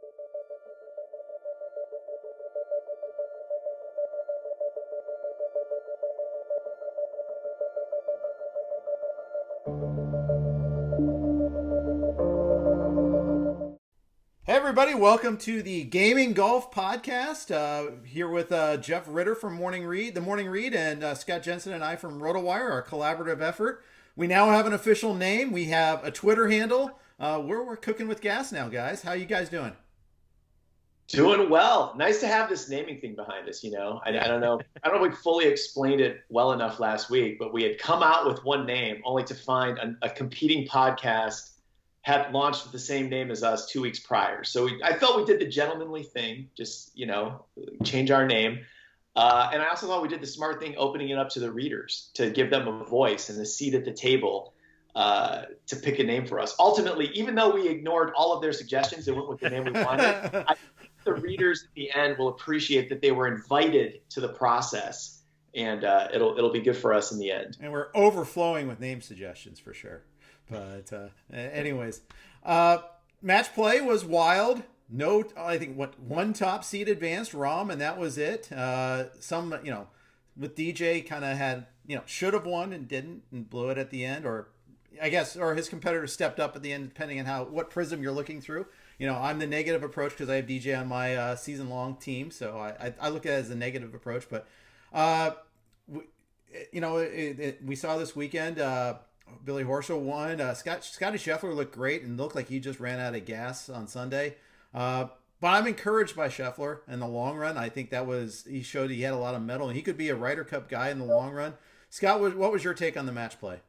Hey everybody, welcome to the Gaming Golf Podcast. Here with Jeff Ritter from Morning Read, the Morning Read, and Scott Jenstad and I from RotoWire, our collaborative effort. We now have an official name. We have a Twitter handle. We're cooking with gas now, guys. How you guys doing? Doing well. Nice to have this naming thing behind us. I don't know. I don't know if we fully explained it well enough last week, but we had come out with one name only to find a competing podcast had launched with the same name as us 2 weeks prior. So I felt we did the gentlemanly thing, just, change our name. And I also thought we did the smart thing, opening it up to the readers to give them a voice and a seat at the table to pick a name for us. Ultimately, even though we ignored all of their suggestions and went with the name we wanted, I think the readers at the end will appreciate that they were invited to the process, and it'll be good for us in the end. And we're overflowing with name suggestions for sure. But anyways, match play was wild. No, I think one top seed advanced, Rahm, and that was it. Some, with DJ kind of had, should have won and didn't and blew it at the end, or I guess, or his competitor stepped up at the end, depending on what prism you're looking through. I'm the negative approach because I have DJ on my season-long team, so I look at it as a negative approach. But, we saw this weekend, Billy Horschel won. Scotty Scheffler looked great and looked like he just ran out of gas on Sunday. But I'm encouraged by Scheffler in the long run. I think he showed he had a lot of mettle, and he could be a Ryder Cup guy in the long run. Scott, what was your take on the match play?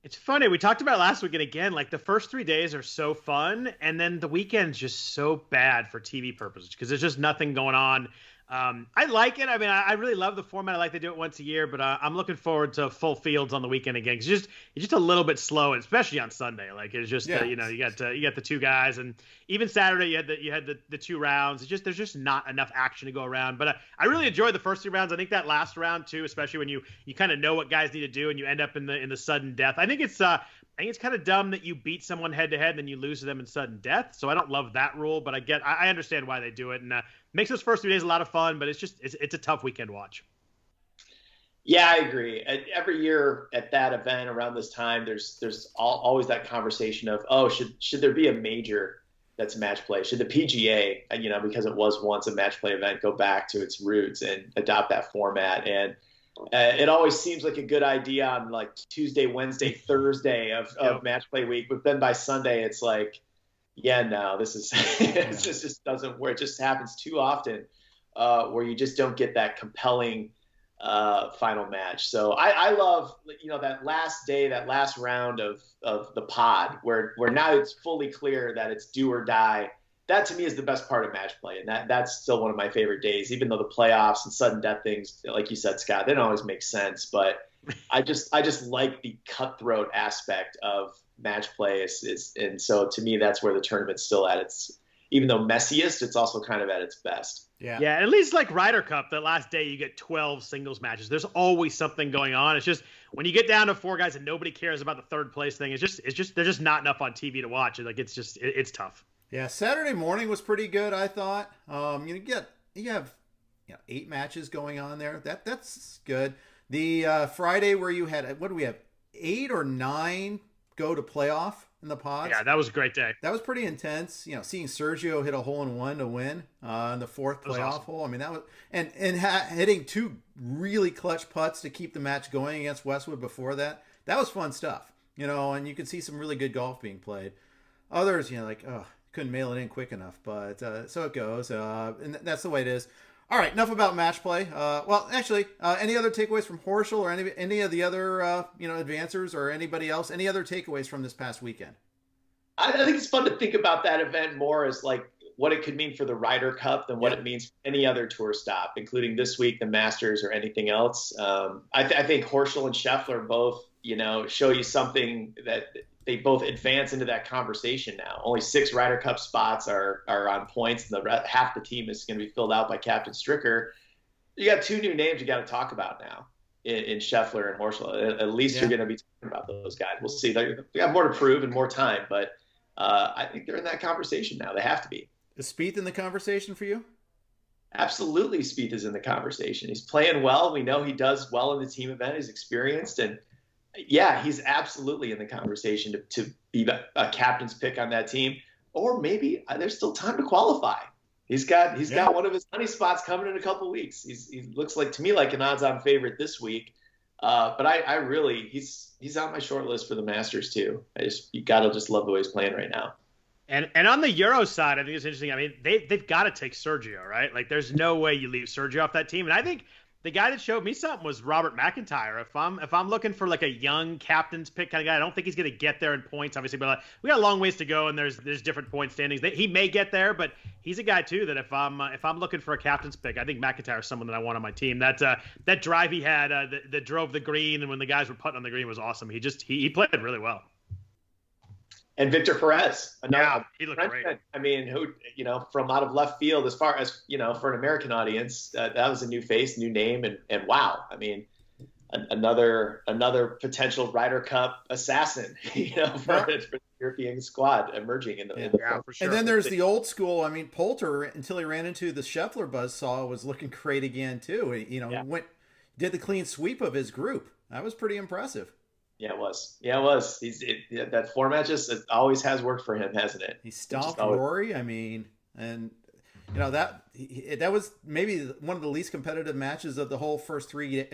It's funny. We talked about it last week, and again, like the first 3 days are so fun, and then the weekend's just so bad for TV purposes because there's just nothing going on. I like it. I mean, I really love the format. I like they do it once a year, but I'm looking forward to full fields on the weekend again. It's just a little bit slow, especially on Sunday. Like it's just you got the two guys, and even Saturday you had the two rounds. There's just not enough action to go around. But I really enjoyed the first 3 rounds. I think that last round too, especially when you kind of know what guys need to do and you end up in the sudden death. I think it's kind of dumb that you beat someone head to head and then you lose to them in sudden death. So I don't love that rule, but I understand why they do it, and makes those first 3 days a lot of fun. But it's a tough weekend watch. Yeah, I agree. Every year at that event around this time, there's always that conversation of, should there be a major that's match play? Should the PGA, because it was once a match play event, go back to its roots and adopt that format? And it always seems like a good idea on like Tuesday, Wednesday, Thursday of match play week, but then by Sunday it's like, yeah, no, this just doesn't work. It just happens too often where you just don't get that compelling final match. So I love that last day, that last round of the pod where now it's fully clear that it's do or die. That to me is the best part of match play, and that's still one of my favorite days, even though the playoffs and sudden death things, like you said, Scott, they don't always make sense. But I just like the cutthroat aspect of match play and so to me that's where the tournament's still at its, even though messiest, it's also kind of at its best. Yeah, at least like Ryder Cup, that last day you get 12 singles matches. There's always something going on. It's just when you get down to 4 guys and nobody cares about the third place thing, it's just there's just not enough on TV to watch. It's tough. Yeah, Saturday morning was pretty good, I thought. You have 8 matches going on there. That's good. The Friday where you had, what do we have, 8 or 9 go to playoff in the pods? Yeah, that was a great day. That was pretty intense. Seeing Sergio hit a hole-in-one to win in the 4th playoff hole. I mean, that was and hitting 2 really clutch putts to keep the match going against Westwood before that. That was fun stuff. And you could see some really good golf being played. Others, couldn't mail it in quick enough, but so it goes, and that's the way it is. All right, enough about match play. Well, actually, any other takeaways from Horschel or any of the other advancers or anybody else? Any other takeaways from this past weekend? I think it's fun to think about that event more as like what it could mean for the Ryder Cup than what it means for any other tour stop, including this week, the Masters, or anything else. I think Horschel and Scheffler both, show you something that they both advance into that conversation now. Only 6 Ryder Cup spots are on points, and half the team is going to be filled out by Captain Stricker. You got 2 new names you got to talk about now in Scheffler and Horschel. At least you're going to be talking about those guys. We'll see. They have more to prove and more time, but I think they're in that conversation now. They have to be. Is Spieth in the conversation for you? Absolutely, Spieth is in the conversation. He's playing well. We know he does well in the team event. He's experienced, and yeah, he's absolutely in the conversation to be a captain's pick on that team. Or maybe there's still time to qualify. He's got one of his money spots coming in a couple weeks. He looks like to me like an odds-on favorite this week. But I really he's on my short list for the Masters too. You gotta just love the way he's playing right now. And on the Euro side, I think it's interesting. I mean, they've got to take Sergio, right? Like, there's no way you leave Sergio off that team. And I think the guy that showed me something was Robert McIntyre. If I'm looking for like a young captain's pick kind of guy, I don't think he's going to get there in points, obviously. But we got a long ways to go, and there's different point standings. He may get there, but he's a guy too that if I'm looking for a captain's pick, I think McIntyre is someone that I want on my team. That drive he had that drove the green, and when the guys were putting on the green was awesome. He played really well. And Victor Perez. Yeah, he looked great. I mean, from out of left field, as far as, for an American audience, that was a new face, new name, and wow. I mean, another potential Ryder Cup assassin, for the European squad emerging in the for sure. And then there's the old school. I mean, Poulter, until he ran into the Scheffler buzzsaw, was looking great again too. Did the clean sweep of his group. That was pretty impressive. Yeah, it was. That format it always has worked for him, hasn't it? He stomped Rory. I mean, and that was maybe one of the least competitive matches of the whole first three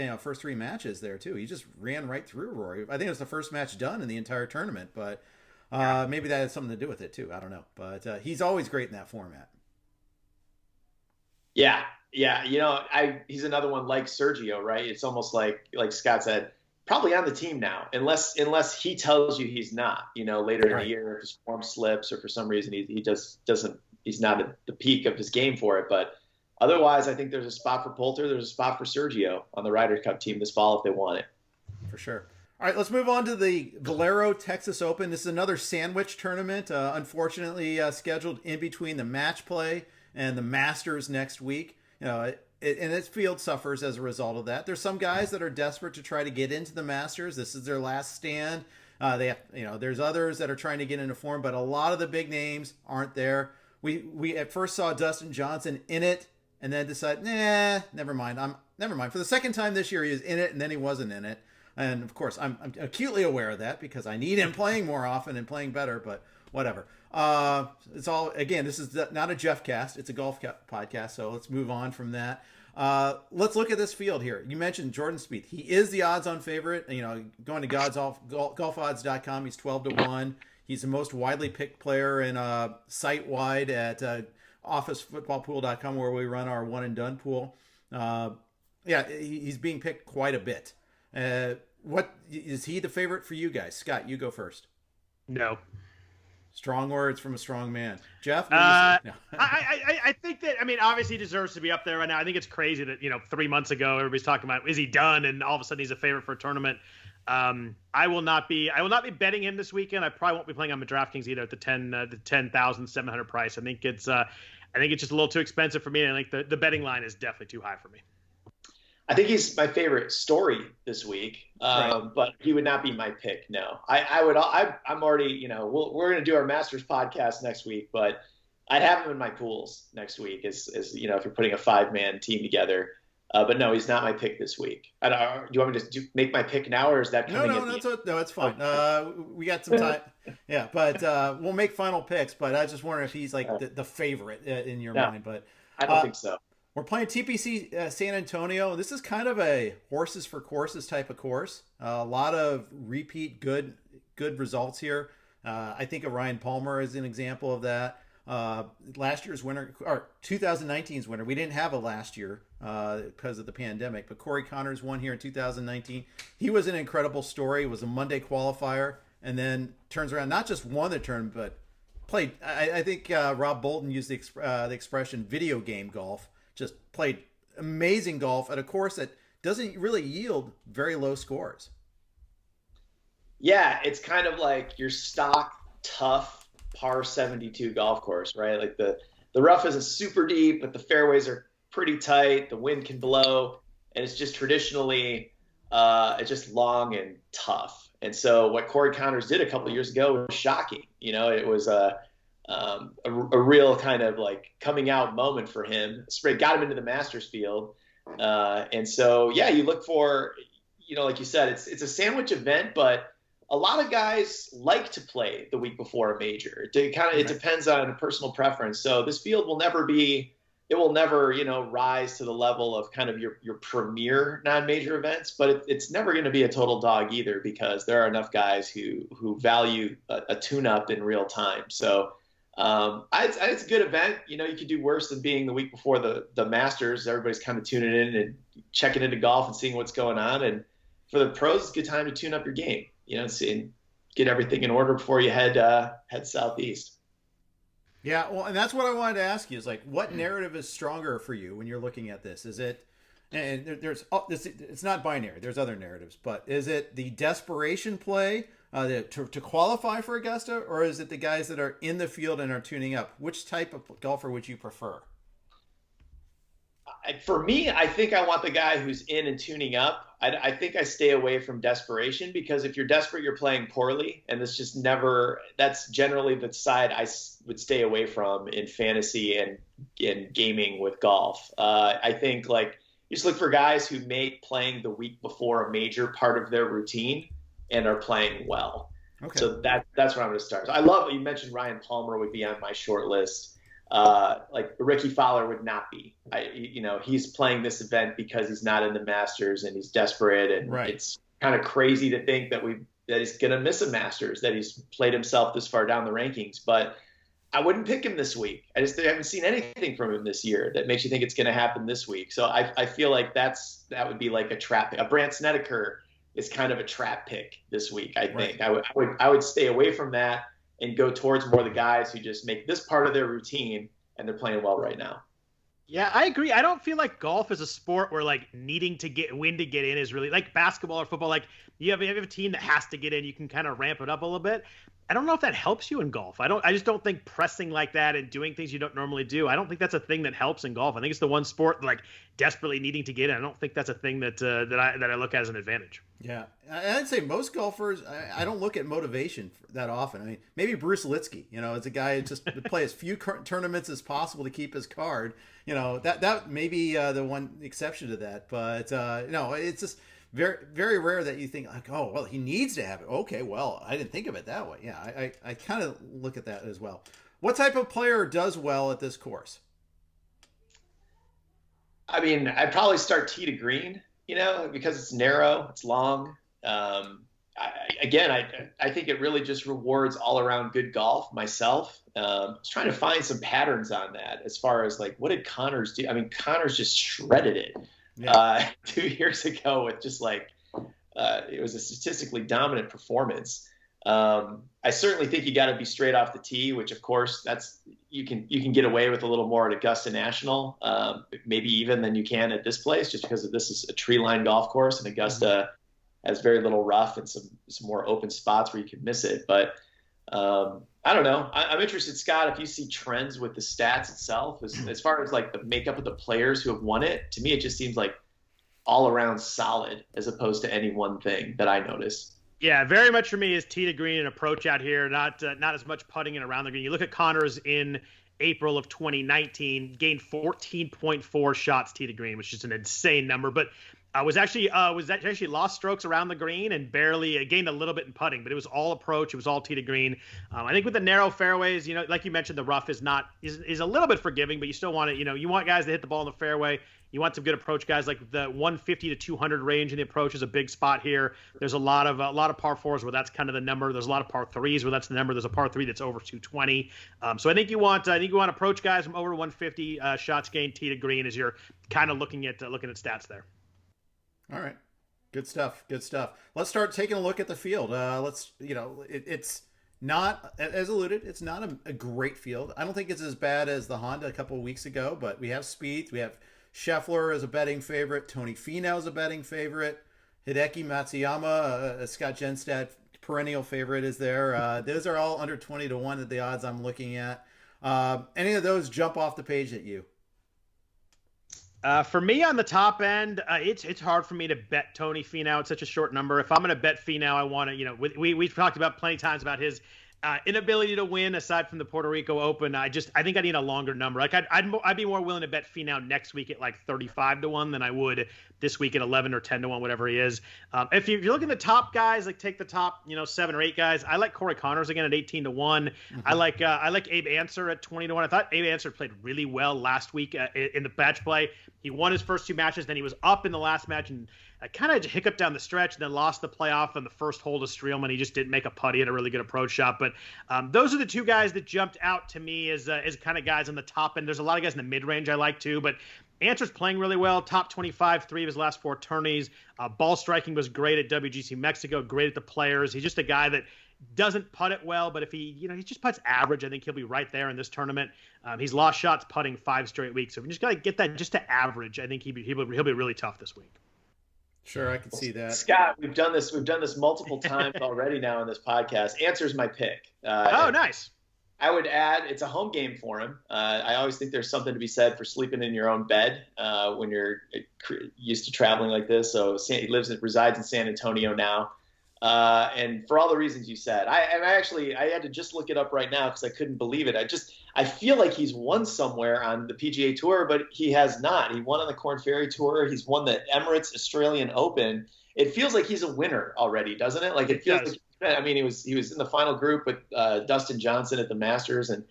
matches there too. He just ran right through Rory. I think it was the first match done in the entire tournament, but maybe that had something to do with it too. I don't know, but he's always great in that format. Yeah. He's another one like Sergio, right? It's almost like Scott said, probably on the team now, unless he tells you he's not, later in the year, if his form slips or for some reason he's not at the peak of his game for it. But otherwise, I think there's a spot for Poulter. There's a spot for Sergio on the Ryder Cup team this fall if they want it. For sure. All right, let's move on to the Valero Texas Open. This is another sandwich tournament, unfortunately scheduled in between the match play and the Masters next week. And its field suffers as a result of that. There's some guys that are desperate to try to get into the Masters. This is their last stand. There's others that are trying to get into form, but a lot of the big names aren't there. We at first saw Dustin Johnson in it, and then decided, never mind. For the second time this year, he was in it, and then he wasn't in it. And of course, I'm acutely aware of that because I need him playing more often and playing better. But whatever. It's all, again, this is not a Jeff cast. It's a golf podcast. So let's move on from that. Let's look at this field here. You mentioned Jordan Spieth. He is the odds-on favorite. Going to golfodds.com, he's 12-1. He's the most widely picked player in site-wide at officefootballpool.com, where we run our one-and-done pool. He's being picked quite a bit. What is he the favorite for you guys? Scott, you go first. No. Strong words from a strong man. Jeff? I think that, obviously he deserves to be up there right now. I think it's crazy that, 3 months ago, everybody's talking about, is he done? And all of a sudden he's a favorite for a tournament. I will not be betting him this weekend. I probably won't be playing on the DraftKings either at the 10,700 price. I think it's just a little too expensive for me. And I think the betting line is definitely too high for me. I think he's my favorite story this week, but he would not be my pick. No, I'm already, we're going to do our Masters podcast next week, but I'd have him in my pools next week as if you're putting a 5-man team together. But no, he's not my pick this week. Do you want me to make my pick now, or is that coming? No, it's fine. We got some time. Yeah, but we'll make final picks. But I was just wondering if he's like the favorite in your mind. But I don't think so. We're playing TPC San Antonio. This is kind of a horses for courses type of course. A lot of repeat good results here. I think of Ryan Palmer as an example of that. Last year's winner, or 2019's winner, we didn't have a last year because of the pandemic, but Corey Connors won here in 2019. He was an incredible story. It was a Monday qualifier, and then turns around, not just won the tournament, but played. I think Rob Bolton used the expression video game golf. Just played amazing golf at a course that doesn't really yield very low scores. Yeah, it's kind of like your stock, tough, par 72 golf course, right? Like the rough isn't super deep, but the fairways are pretty tight. The wind can blow, and it's just traditionally it's just long and tough. And so what Corey Connors did a couple of years ago was shocking. It was a real kind of like coming out moment for him. Got him into the Masters field. And so, yeah, you look for, like you said, it's a sandwich event, but a lot of guys like to play the week before a major. It depends on personal preference. So this field will never rise to the level of kind of your premier non-major events, but it's never going to be a total dog either, because there are enough guys who value a tune-up in real time. So it's a good event. You could do worse than being the week before the Masters. Everybody's kind of tuning in and checking into golf and seeing what's going on. And for the pros, it's a good time to tune up your game, and get everything in order before you head southeast. Yeah, well, and that's what I wanted to ask you is like, what narrative is stronger for you when you're looking at this? Is it, and it's not binary, there's other narratives, but is it the desperation play to qualify for Augusta, or is it the guys that are in the field and are tuning up? Which type of golfer would you prefer? For me, I think I want the guy who's in and tuning up. I think I stay away from desperation, because if you're desperate, you're playing poorly. And that's generally the side I would stay away from in fantasy and in gaming with golf. I think you just look for guys who made playing the week before a major part of their routine and are playing well. Okay. So that's where I'm going to start. So I love, you mentioned Ryan Palmer would be on my short list. Ricky Fowler would not be. He's playing this event because he's not in the Masters and he's desperate, and It's kind of crazy to think that he's going to miss a Masters, that he's played himself this far down the rankings. But I wouldn't pick him this week. I haven't seen anything from him this year that makes you think it's going to happen this week. So I feel like that would be like a trap. A Brandt Snedeker is kind of a trap pick this week. I think I would stay away from that and go towards more the guys who just make this part of their routine and they're playing well right now. Yeah, I agree. I don't feel like golf is a sport where needing to win to get in is really like basketball or football. Like you have a team that has to get in, you can kind of ramp it up a little bit. I don't know if that helps you in golf. I just don't think pressing like that and doing things you don't normally do, I don't think that's a thing that helps in golf. I think it's the one sport desperately needing to get in. I don't think that's a thing that I look at as an advantage. Yeah, I'd say most golfers, I don't look at motivation that often. I mean, maybe Bruce Litsky, as a guy who just would play as few tournaments as possible to keep his card. That may be the one exception to that. But it's just very, very rare that you think oh, well, he needs to have it. Okay, well, I didn't think of it that way. Yeah, I kind of look at that as well. What type of player does well at this course? I mean, I'd probably start tee to green. Because it's narrow, it's long. I think it really just rewards all around good golf myself. I was trying to find some patterns on that as far as what did Connors do? I mean, Connors just shredded it 2 years ago with just it was a statistically dominant performance. I certainly think you got to be straight off the tee, which of course you can get away with a little more at Augusta National, maybe even than you can at this place, just because this is a tree-lined golf course, and Augusta has very little rough and some more open spots where you can miss it. But I don't know. I'm interested, Scott, if you see trends with the stats itself, as far as the makeup of the players who have won it. To me, it just seems all around solid as opposed to any one thing that I notice. Yeah, very much for me is tee to green and approach out here, not as much putting in around the green. You look at Connors in April of 2019, gained 14.4 shots tee to green, which is an insane number, but was actually lost strokes around the green and barely gained a little bit in putting, but it was all approach, it was all tee to green. I think with the narrow fairways, like you mentioned, the rough is a little bit forgiving, but you still want it. You want guys to hit the ball in the fairway. You want some good approach guys, like the 150 to 200 range in the approach is a big spot here. There's a lot of par fours where that's kind of the number. There's a lot of par threes where that's the number. There's a par three that's over 220. So I think you want approach guys from over 150 shots gained tee to green as you're kind of looking at stats there. All right, good stuff. Let's start taking a look at the field. It's not, as alluded, it's not a great field. I don't think it's as bad as the Honda a couple of weeks ago, but we have Spieth, we have Scheffler as a betting favorite. Tony Finau is a betting favorite. Hideki Matsuyama, Scott Jenstad, perennial favorite, is there. Those are all under 20 to 1 at the odds I'm looking at. Any of those jump off the page at you? For me on the top end, it's hard for me to bet Tony Finau at such a short number. If I'm going to bet Finau, I want to, we've talked about plenty of times about his Inability to win aside from the Puerto Rico Open. I think I need a longer number. Like I'd be more willing to bet Finau next week at like 35-1 than I would this week at 11 or 10-1, whatever he is. If you're looking at the top guys, like take the top 7 or 8 guys. I like Corey Connors again at 18-1. Mm-hmm. I like Abe Answer at 20-1. I thought Abe Answer played really well last week in the match play. He won his first 2 matches, then he was up in the last match and kind of hiccuped down the stretch, and then lost the playoff on the first hole to Streelman. He just didn't make a putt. He had a really good approach shot. But those are the 2 guys that jumped out to me as kind of guys on the top end. There's a lot of guys in the mid-range I like too, but Answer's playing really well. Top 25, 3 of his last 4 tourneys. Ball striking was great at WGC Mexico, great at the Players. He's just a guy that doesn't putt it well, but if he just putts average, I think he'll be right there in this tournament. He's lost shots putting 5 straight weeks. So if you just got to get that just to average, I think he'll be really tough this week. Sure, I can see that. Scott, we've done this multiple times already now in this podcast. Answer's my pick. Nice. I would add, it's a home game for him. I always think there's something to be said for sleeping in your own bed when you're used to traveling like this. So he resides in San Antonio now. And for all the reasons you said, I had to just look it up right now because I couldn't believe it. I feel like he's won somewhere on the PGA Tour, but he has not. He won on the Korn Ferry Tour. He's won the Emirates Australian Open. It feels like he's a winner already, doesn't it? Like it feels like. I mean, he was in the final group with Dustin Johnson at the Masters, and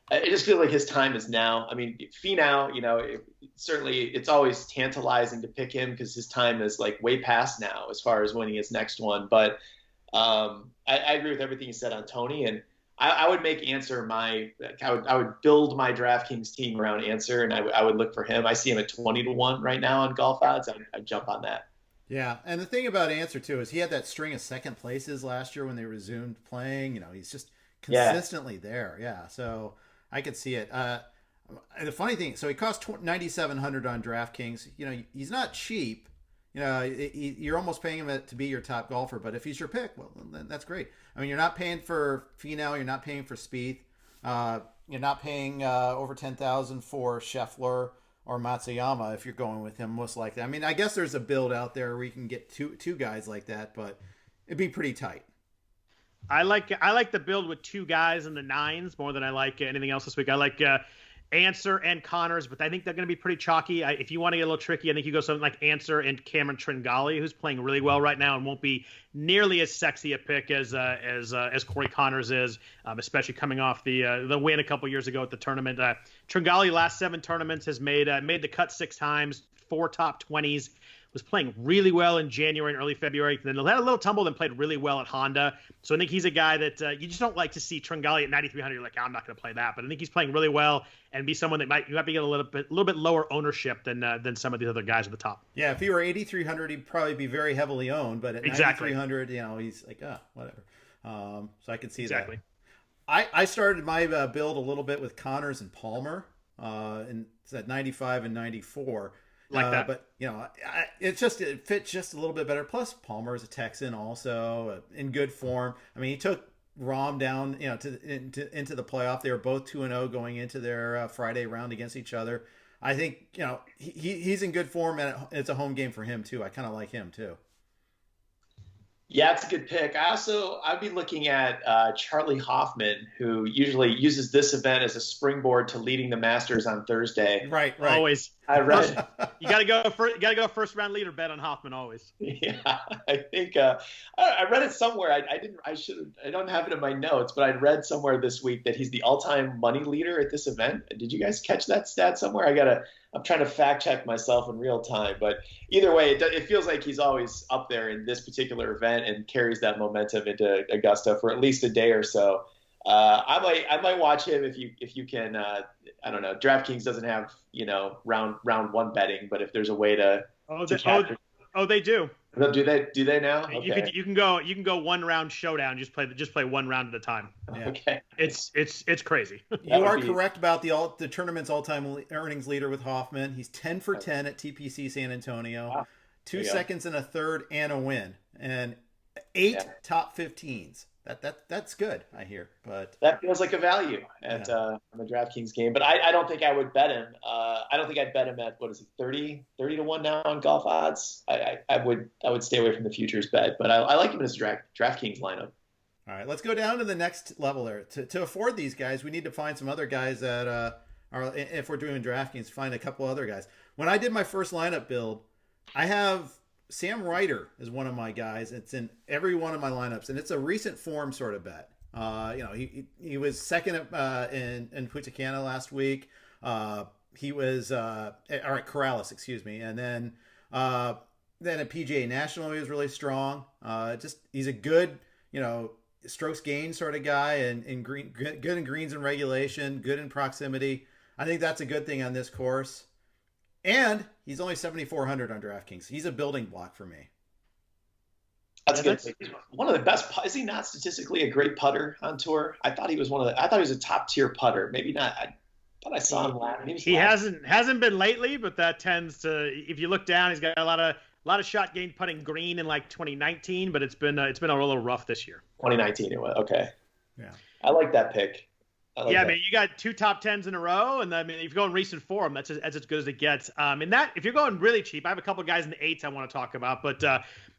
I just feel like his time is now. I mean, Finau, certainly it's always tantalizing to pick him because his time is like way past now as far as winning his next one. But I agree with everything you said on Tony, and I would make Answer I would build my DraftKings team around Answer, and I would look for him. I see him at 20-1 right now on golf odds. I'd jump on that. Yeah, and the thing about Answer too is he had that string of second places last year when they resumed playing. He's just consistently there. Yeah, so I could see it. The funny thing, so he cost $9,700 on DraftKings. He's not cheap. You're almost paying him to be your top golfer. But if he's your pick, well, then that's great. I mean, you're not paying for Finau. You're not paying for Spieth. You're not paying over $10,000 for Scheffler or Matsuyama if you're going with him, most likely. I mean, I guess there's a build out there where you can get two guys like that, but it'd be pretty tight. I like the build with 2 guys in the 9s more than I like anything else this week. I like Answer and Connors, but I think they're going to be pretty chalky. If you want to get a little tricky, I think you go something like Answer and Cameron Tringali, who's playing really well right now and won't be nearly as sexy a pick as Corey Connors is, especially coming off the win a couple years ago at the tournament. Tringali last 7 tournaments has made the cut 6 times, 4 top 20s. Was playing really well in January and early February. Then had a little tumble, then played really well at Honda. So I think he's a guy that you just don't like to see Tringali at 9,300. You're like, I'm not going to play that. But I think he's playing really well and be someone that might be get a little bit lower ownership than some of the other guys at the top. Yeah, if he were 8,300, he'd probably be very heavily owned. But at 9,300, he's like, whatever. So I can see that. I started my build a little bit with Connors and Palmer, and it's at 95 and 94. Like that, but it fits just a little bit better. Plus, Palmer is a Texan, also in good form. I mean, he took Rahm down, into the playoff. They were both 2-0 going into their Friday round against each other. I think he's in good form, and it's a home game for him too. I kind of like him too. Yeah, it's a good pick. I'd be looking at Charlie Hoffman, who usually uses this event as a springboard to leading the Masters on Thursday. Right. Always. I read. You got to go first round leader bet on Hoffman always. Yeah, I think I read it somewhere. I don't have it in my notes, but I read somewhere this week that he's the all-time money leader at this event. Did you guys catch that stat somewhere? I'm trying to fact check myself in real time, but either way, it feels like he's always up there in this particular event and carries that momentum into Augusta for at least a day or so. I might watch him if you can. I don't know. DraftKings doesn't have round 1 betting, but if there's a way to they do. Do they now? Okay. You can go 1 round showdown. Just play 1 round at a time. Yeah. Okay. It's crazy. You are correct about the tournament's all-time earnings leader with Hoffman. He's 10 for 10 at TPC San Antonio. Wow. 2 seconds and a third and a win, and 8 top 15s. That's good, I hear, but that feels like a value at on the DraftKings game. But I don't think I would bet him. I don't think I'd bet him at 30-1 now on golf odds. I would stay away from the futures bet, but I like him in his DraftKings lineup. All right, let's go down to the next level there. To afford these guys, we need to find some other guys that are, if we're doing DraftKings, find a couple other guys. When I did my first lineup build, I have Sam Ryder as one of my guys. It's in every one of my lineups, and it's a recent form sort of bet. He was second in Punta Cana last week. He was Corrales, excuse me, and then at PGA National he was really strong. He's a good strokes gained sort of guy, and good in greens and regulation, good in proximity. I think that's a good thing on this course. And he's only 7,400 on DraftKings. He's a building block for me. That's good. He's one of the best. Is he not statistically a great putter on tour? I thought he was a top tier putter. Maybe not. I thought I saw him last. He hasn't been lately, but that tends to. If you look down, he's got a lot of shot gained putting green in like 2019, but it's been a little rough this year. 2019 it was. Okay. Yeah. I like that pick. I mean, you got 2 top 10s in a row, and I mean, if you go in recent form, that's as good as it gets. If you're going really cheap, I have a couple of guys in the 8s I want to talk about, but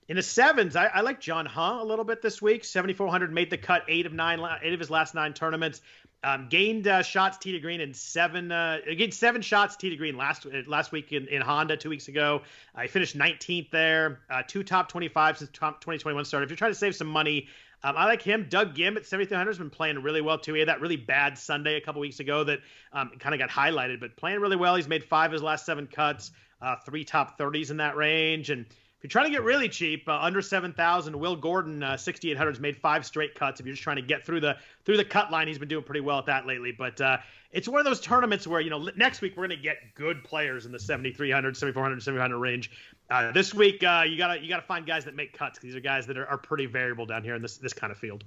in the 7s, I like John Huh a little bit this week. 7,400, made the cut 8 of his last 9 tournaments. Gained shots tee to green in 7. Gained 7 shots tee to green last week in Honda 2 weeks ago. He finished 19th there. 2 top 25 since 2021 started. If you're trying to save some money, I like him. Doug Gim at 7,300 has been playing really well too. He had that really bad Sunday a couple weeks ago that kind of got highlighted, but playing really well. He's made 5 of his last 7 cuts, 3 top 30s in that range. And if you're trying to get really cheap, under 7,000, Will Gordon, 6,800 has made 5 straight cuts. If you're just trying to get through the cut line, he's been doing pretty well at that lately. But it's one of those tournaments where next week we're going to get good players in the 7,300, 7,400, 7,500 range. This week you gotta find guys that make cuts. These are guys that are pretty variable down here in this kind of field.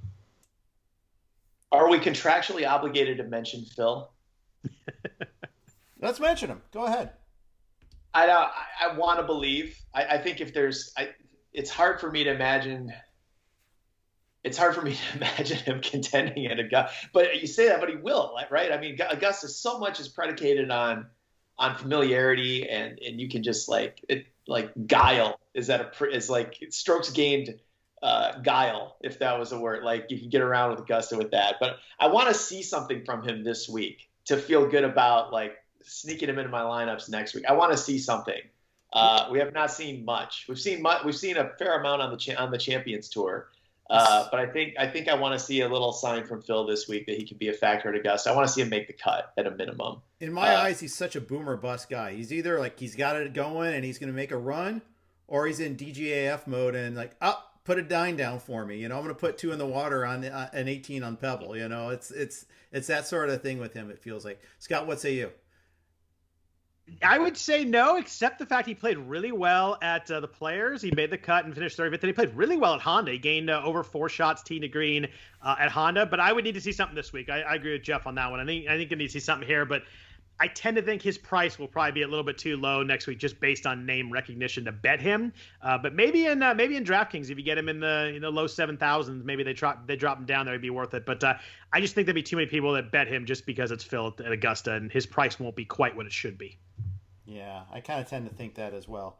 Are we contractually obligated to mention Phil? Let's mention him. Go ahead. I want to believe. I think if there's, it's hard for me to imagine. It's hard for me to imagine him contending at Augusta. But you say that, but he will, right? I mean, Augusta so much is predicated on familiarity, and you can just like guile is like strokes gained guile, if that was a word. Like you can get around with Augusta with that. But I want to see something from him this week to feel good about like sneaking him into my lineups next week. I want to see something. We have not seen much. We've seen a fair amount on the Champions Tour. But I think I want to see a little sign from Phil this week that he can be a factor at Augusta. I want to see him make the cut at a minimum. In my eyes, he's such a boomer bust guy. He's either like he's got it going and he's going to make a run, or he's in DGAF mode and like, put a dime down for me. I'm going to put 2 in the water on an 18 on Pebble. It's that sort of thing with him. It feels like. Scott, what say you? I would say no, except the fact he played really well at the Players. He made the cut and finished third, but then he played really well at Honda. He gained over 4 shots tee to green at Honda, but I would need to see something this week. I agree with Jeff on that one. I think I need to see something here, but I tend to think his price will probably be a little bit too low next week, just based on name recognition to bet him. But maybe in DraftKings, if you get him in the low 7,000s, maybe they drop him down there, it'd be worth it. But I just think there'd be too many people that bet him just because it's Phil at Augusta, and his price won't be quite what it should be. Yeah, I kind of tend to think that as well.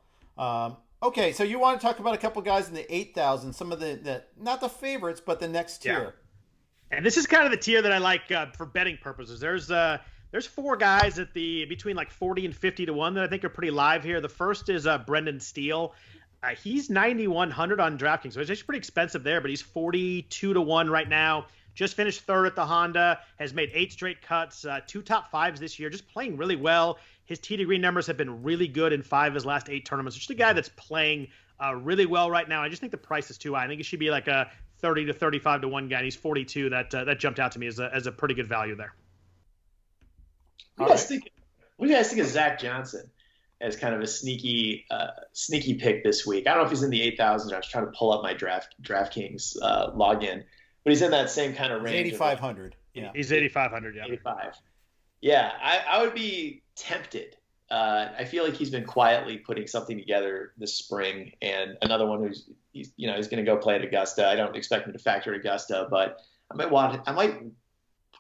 Okay, so you want to talk about a couple guys in the 8,000, some of the not the favorites, but the next tier. Yeah. And this is kind of the tier that I like for betting purposes. There's 4 guys at between like 40 and 50 to 1 that I think are pretty live here. The first is Brendan Steele. He's 9,100 on DraftKings, so it's actually pretty expensive there, but he's 42 to 1 right now. Just finished third at the Honda, has made 8 straight cuts, 2 top 5s this year, just playing really well. His tee to green numbers have been really good in 5 of his last 8 tournaments. Just a guy that's playing really well right now. I just think the price is too high. I think it should be like a 30 to 35 to 1 guy. And he's 42. That jumped out to me as a pretty good value there. What do you guys think of Zach Johnson as kind of a sneaky pick this week? I don't know if he's in the 8,000. I was trying to pull up my DraftKings login, but he's in that same kind of range. 8,500. Yeah, he's 8,500. Yeah, 85. Yeah, I would be tempted. I feel like he's been quietly putting something together this spring, and another one he's going to go play at Augusta. I don't expect him to factor at Augusta, but I might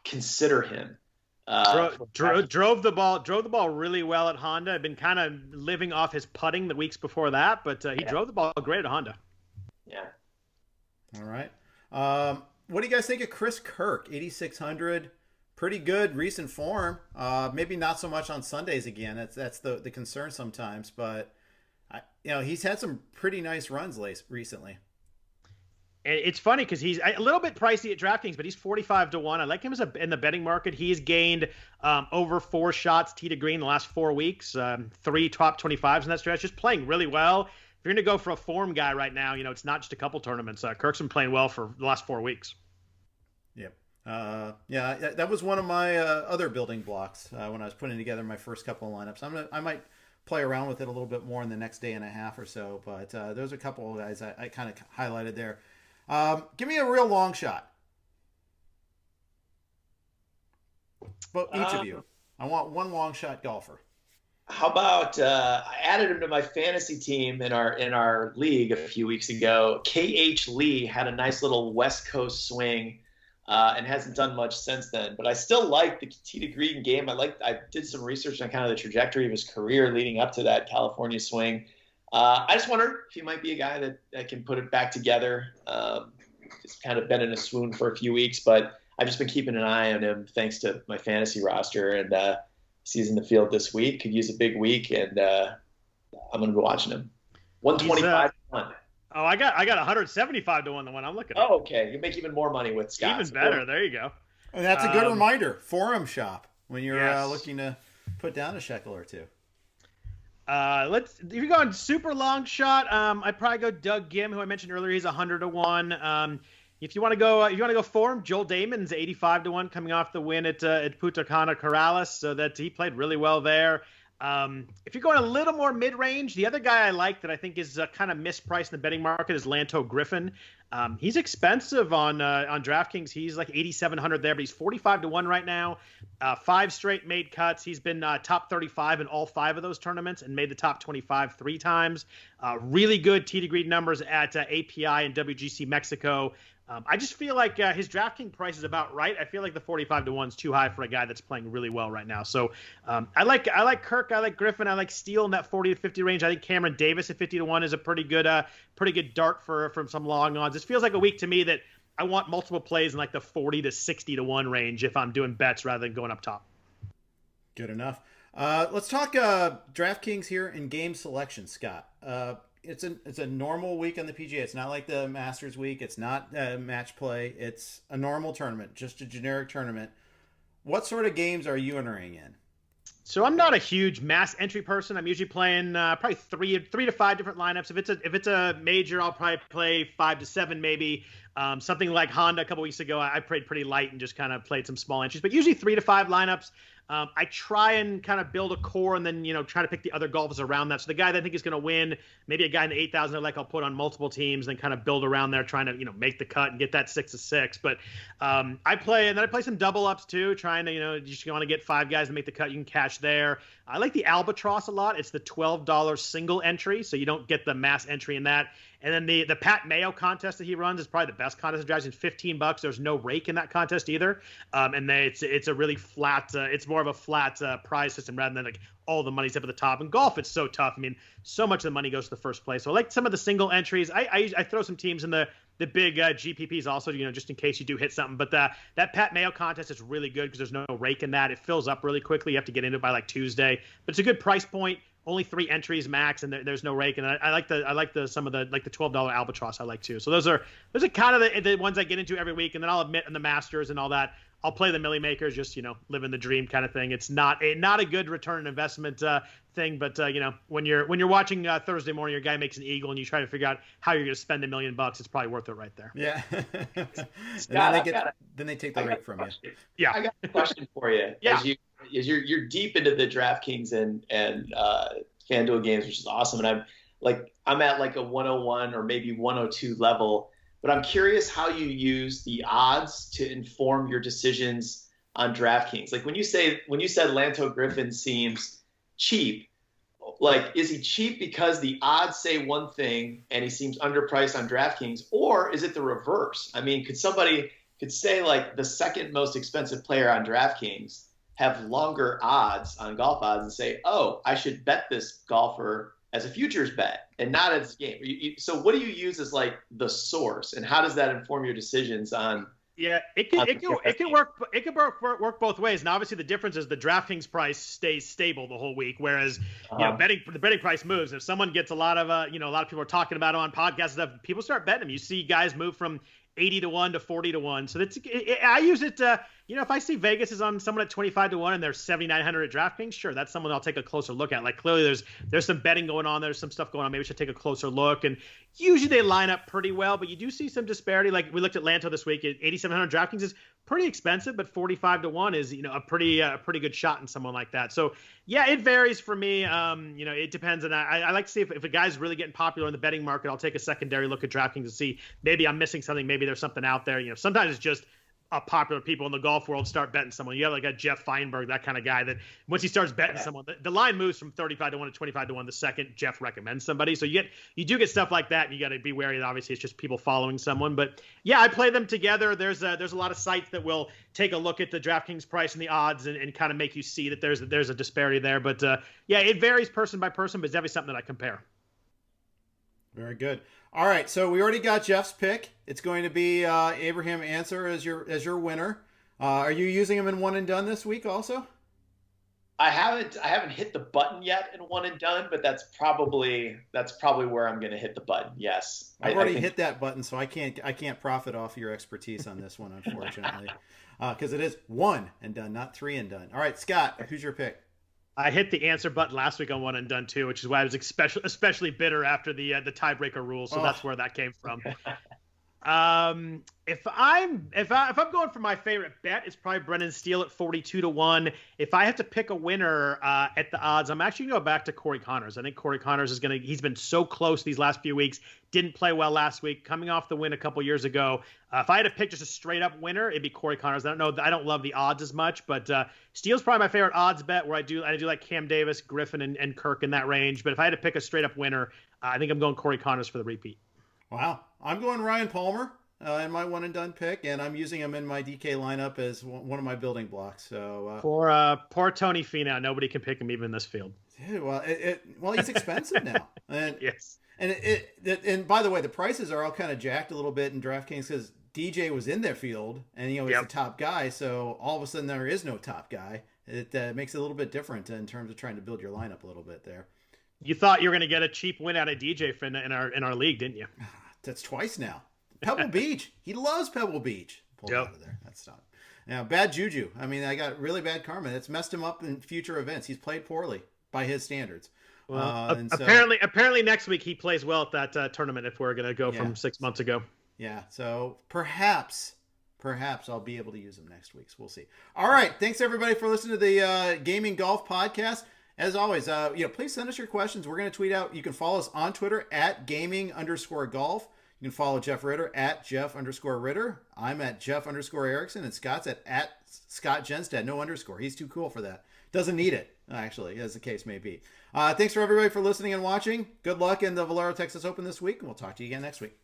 consider him. Drove the ball really well at Honda. I've been kind of living off his putting the weeks before that, but he drove the ball great at Honda. Yeah. All right. What do you guys think of Chris Kirk? 8,600, pretty good recent form. Maybe not so much on Sundays again. That's the concern sometimes, but he's had some pretty nice runs recently. It's funny because he's a little bit pricey at DraftKings, but he's 45-1. I like him in the betting market. He's gained over 4 shots tee to green the last 4 weeks, 3 top 25s in that stretch, just playing really well. If you're going to go for a form guy right now, it's not just a couple tournaments. Kirk's been playing well for the last 4 weeks. Yep. That was one of my other building blocks when I was putting together my first couple of lineups. I might play around with it a little bit more in the next day and a half or so, but those are a couple of guys I kind of highlighted there. Give me a real long shot. But each of you. I want one long shot golfer. How about I added him to my fantasy team in our league a few weeks ago. KH Lee had a nice little West Coast swing and hasn't done much since then. But I still like the tee to green game. I did some research on kind of the trajectory of his career leading up to that California swing. I just wondered if he might be a guy that can put it back together. He's kind of been in a swoon for a few weeks, but I've just been keeping an eye on him thanks to my fantasy roster. And he's in the field this week. Could use a big week, and I'm going to be watching him. 125-1. Oh, I got 175-1 the one I'm looking at. Oh, okay. You make even more money with Scott. Even better. There you go. And that's a good reminder. Forum shop when you're looking to put down a shekel or two. If you're going super long shot, I'd probably go Doug Gim, who I mentioned earlier. He's 100-1. If you want to go form, Joel Damon's 85-1 coming off the win at Punta Cana Corrales, so that he played really well there. If you're going a little more mid-range, the other guy I like that I think is kind of mispriced in the betting market is Lanto Griffin. He's expensive on DraftKings. He's like 8,700 there, but he's 45-1 right now. 5 straight made cuts. He's been top 35 in all 5 of those tournaments and made the top 25 3 times. Really good tee to green numbers at API and WGC Mexico. I just feel like his DraftKings price is about right. I feel like the 45-1 is too high for a guy that's playing really well right now. So I like Kirk, I like Griffin, I like Steele in that 40 to 50 range. I think Cameron Davis at 50-1 is a pretty good dart from some long odds. This feels like a week to me that I want multiple plays in like the 40 to 60-1 range if I'm doing bets rather than going up top. Good enough. Let's talk DraftKings here in game selection, Scott. It's a normal week on the PGA. It's not like the Masters week. It's not match play. It's a normal tournament, just a generic tournament. What sort of games are you entering in? So I'm not a huge mass entry person. I'm usually playing probably three to 5 different lineups. If it's a major, I'll probably play 5 to 7 maybe. Something like Honda a couple weeks ago, I played pretty light and just kind of played some small entries, but usually 3 to 5 lineups. I try and kind of build a core and then, try to pick the other golfers around that. So the guy that I think is going to win, maybe a guy in the 8,000 I'll put on multiple teams and then kind of build around there, trying to, make the cut and get that 6 to 6. But I play some double ups too, trying to, you just want to get 5 guys to make the cut. You can cash there. I like the Albatross a lot. It's the $12 single entry, so you don't get the mass entry in that. And then the Pat Mayo contest that he runs is probably the best contest. It drives in $15. There's no rake in that contest either. And then it's a really flat. It's more of a flat prize system rather than like all the money's up at the top. In golf, it's so tough. I mean, so much of the money goes to the first place. So I like some of the single entries. I throw some teams in the big GPPs also, just in case you do hit something. But that Pat Mayo contest is really good because there's no rake in that. It fills up really quickly. You have to get into it by like Tuesday. But it's a good price point. Only 3 entries max, and there's no rake. And I like some of the $12 Albatross I like too. So those are kind of the ones I get into every week. And then I'll admit in the Masters and all that, I'll play the Millie Makers, just living the dream kind of thing. It's not a good return on investment thing, but when you're watching Thursday morning, your guy makes an eagle, and you try to figure out how you're going to spend $1 million, it's probably worth it right there. Yeah. Then they take the rake from you. Yeah. I got a question for you. Yeah. As you're deep into the DraftKings and FanDuel games, which is awesome, and I'm at like a 101 or maybe 102 level. But I'm curious how you use the odds to inform your decisions on DraftKings. Like when you said Lanto Griffin seems cheap, like is he cheap because the odds say one thing and he seems underpriced on DraftKings, or is it the reverse? I mean, could say like the second most expensive player on DraftKings have longer odds on golf odds and say, oh, I should bet this golfer as a futures bet and not as a game. So what do you use as like the source, and how does that inform your decisions on Yeah, it can work both ways. And obviously the difference is the DraftKings price stays stable the whole week, whereas the betting price moves. If someone gets a lot of a lot of people are talking about it on podcasts and stuff, people start betting them. You see guys move from 80 to 1 to 40 to 1. So I use it if I see Vegas is on someone at 25 to 1 and they're 7,900 at DraftKings, sure, that's someone I'll take a closer look at. Like clearly there's some betting going on, there's some stuff going on, maybe we should take a closer look. And usually they line up pretty well, but you do see some disparity. Like we looked at Lanto this week at 8,700 DraftKings is pretty expensive, but 45 to 1 is a pretty good shot in someone like that. So yeah, it varies for me. It depends, and I like to see if a guy's really getting popular in the betting market, I'll take a secondary look at DraftKings to see maybe I'm missing something, maybe there's something out there. Sometimes it's just popular people in the golf world start betting someone. You have like a Jeff Feinberg, that kind of guy that once he starts betting someone, the line moves from 35 to 1 to 25 to 1 the second Jeff recommends somebody. So you do get stuff like that, and you got to be wary that obviously it's just people following someone. But yeah, I play them together. There's a lot of sites that will take a look at the DraftKings price and the odds and kind of make you see that there's a disparity there. But yeah, it varies person by person, but it's definitely something that I compare. Very good. All right, so we already got Jeff's pick. It's going to be Abraham Answer as your winner. Are you using him in one and done this week also? I haven't hit the button yet in one and done, but that's probably where I'm going to hit the button. Yes, I've already hit that button, so I can't profit off your expertise on this one, unfortunately, because it is one and done, not three and done. All right, Scott, who's your pick? I hit the answer button last week on one and done too, which is why I was especially bitter after the tiebreaker rule. So that's where that came from. If I'm going for my favorite bet, it's probably Brendan Steele at 42 to 1. If I have to pick a winner at the odds, I'm actually going to go back to Corey Connors. I think Corey Connors he's been so close these last few weeks. Didn't play well last week, coming off the win a couple years ago. If I had to pick just a straight up winner, it'd be Corey Connors. I don't love the odds as much, but Steele's probably my favorite odds bet, where I do like Cam Davis, Griffin, and Kirk in that range. But if I had to pick a straight up winner, I think I'm going Corey Connors for the repeat. Wow. I'm going Ryan Palmer in my one and done pick, and I'm using him in my DK lineup as one of my building blocks. So poor Tony Finau. Nobody can pick him even in this field. Dude, well, he's expensive now. And, yes. And by the way, the prices are all kind of jacked a little bit in DraftKings because DJ was in their field, and he's the top guy. So all of a sudden there is no top guy. It makes it a little bit different in terms of trying to build your lineup a little bit there. You thought you were going to get a cheap win out of DJ in our league, didn't you? That's twice now. Pebble Beach. He loves Pebble Beach. Pulled out of there. That's not. Now, bad juju. I mean, I got really bad karma. It's messed him up in future events. He's played poorly by his standards. Well, apparently next week he plays well at that tournament if we're going to go from 6 months ago. Yeah, so perhaps I'll be able to use him next week. So we'll see. All right, thanks everybody for listening to the Gaming Golf Podcast. As always, please send us your questions. We're going to tweet out. You can follow us on Twitter at gaming_golf. You can follow Jeff Ritter at Jeff_Ritter. I'm at Jeff_Erickson, and Scott's at Scott Jenstad. No underscore. He's too cool for that. Doesn't need it, actually, as the case may be. Thanks for everybody for listening and watching. Good luck in the Valero Texas Open this week, and we'll talk to you again next week.